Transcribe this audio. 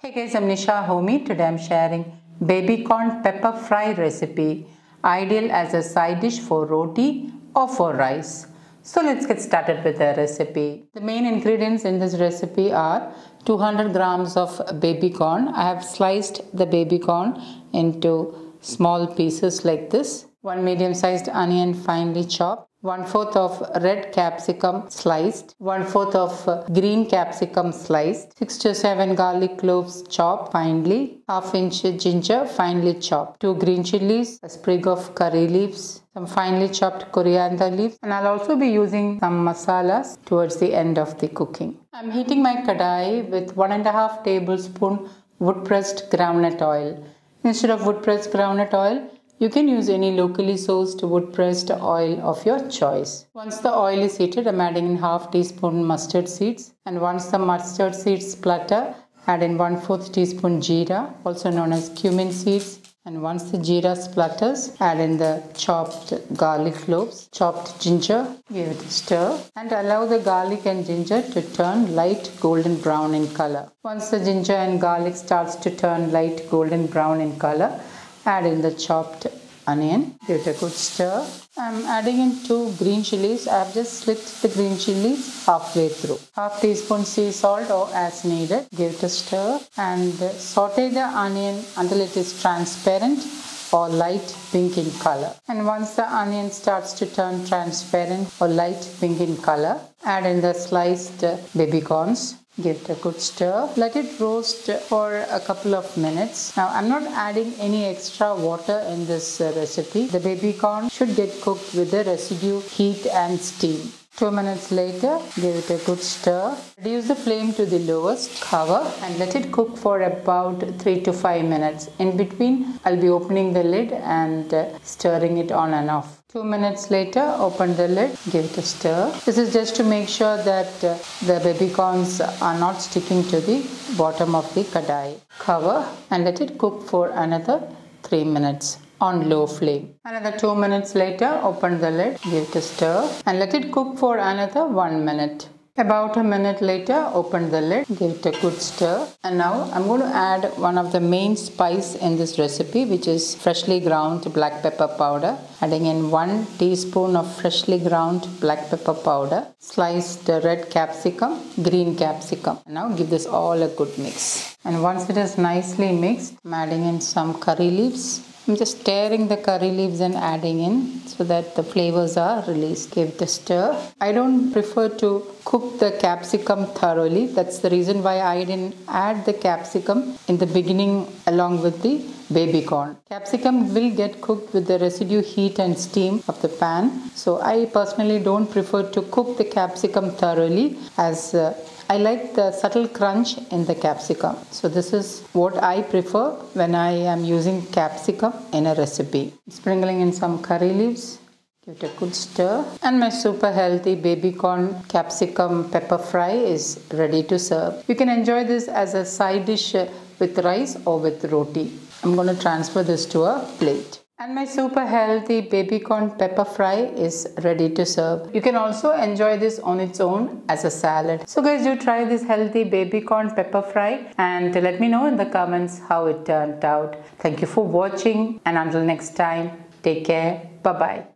Hey guys, I'm Nisa Homey. Today I'm sharing baby corn pepper fry recipe, ideal as a side dish for roti or for rice. So let's get started with the recipe. The main ingredients in this recipe are 200 grams of baby corn. I have sliced the baby corn into small pieces like this. 1 medium-sized onion finely chopped. 1/4 of red capsicum sliced, 1/4 of green capsicum sliced, 6 to 7 garlic cloves chopped finely, 1/2 inch ginger finely chopped, 2 green chilies, a sprig of curry leaves, some finely chopped coriander leaves, and I'll also be using some masalas towards the end of the cooking. I'm heating my kadai with 1.5 tablespoon wood pressed groundnut oil. Instead of wood pressed groundnut oil, you can use any locally sourced wood pressed oil of your choice. Once the oil is heated, I'm adding in 1/2 teaspoon mustard seeds, and once the mustard seeds splutter, add in 1/4 teaspoon jeera, also known as cumin seeds. And once the jeera splutters, add in the chopped garlic cloves, chopped ginger, give it a stir, and allow the garlic and ginger to turn light golden brown in color. Once the ginger and garlic starts to turn light golden brown in color, add in the chopped onion, give it a good stir. I'm adding in 2 green chilies. I have just slit the green chilies halfway through. 1/2 teaspoon sea salt or as needed. Give it a stir and saute the onion until it is transparent or light pink in color. And once the onion starts to turn transparent or light pink in color, add in the sliced baby corns. Give it a good stir. Let it roast for a couple of minutes. Now I'm not adding any extra water in this recipe. The baby corn should get cooked with the residue heat and steam. 2 minutes later, give it a good stir. Reduce the flame to the lowest, cover, and let it cook for about 3 to 5 minutes. In between, I'll be opening the lid and stirring it on and off. 2 minutes later, open the lid, give it a stir. This is just to make sure that the baby corns are not sticking to the bottom of the kadai. Cover and let it cook for another 3 minutes on low flame. Another 2 minutes later, open the lid, give it a stir, and let it cook for another 1 minute. About a minute later, open the lid, give it a good stir, and now I'm going to add one of the main spice in this recipe, which is freshly ground black pepper powder. Adding in 1 teaspoon of freshly ground black pepper powder, sliced red capsicum, green capsicum. And now give this all a good mix. And once it is nicely mixed, I'm adding in some curry leaves. I'm just stirring the curry leaves and adding in so that the flavors are released. Give it a stir. I don't prefer to cook the capsicum thoroughly. That's the reason why I didn't add the capsicum in the beginning along with the baby corn. Capsicum will get cooked with the residue heat and steam of the pan. So I personally don't prefer to cook the capsicum thoroughly, as I like the subtle crunch in the capsicum. So this is what I prefer when I am using capsicum in a recipe. Sprinkling in some curry leaves. Give it a good stir. And my super healthy baby corn capsicum pepper fry is ready to serve. You can enjoy this as a side dish with rice or with roti. I'm going to transfer this to a plate. And my super healthy baby corn pepper fry is ready to serve. You can also enjoy this on its own as a salad. So guys, do try this healthy baby corn pepper fry and let me know in the comments how it turned out. Thank you for watching, and until next time, take care. Bye-bye.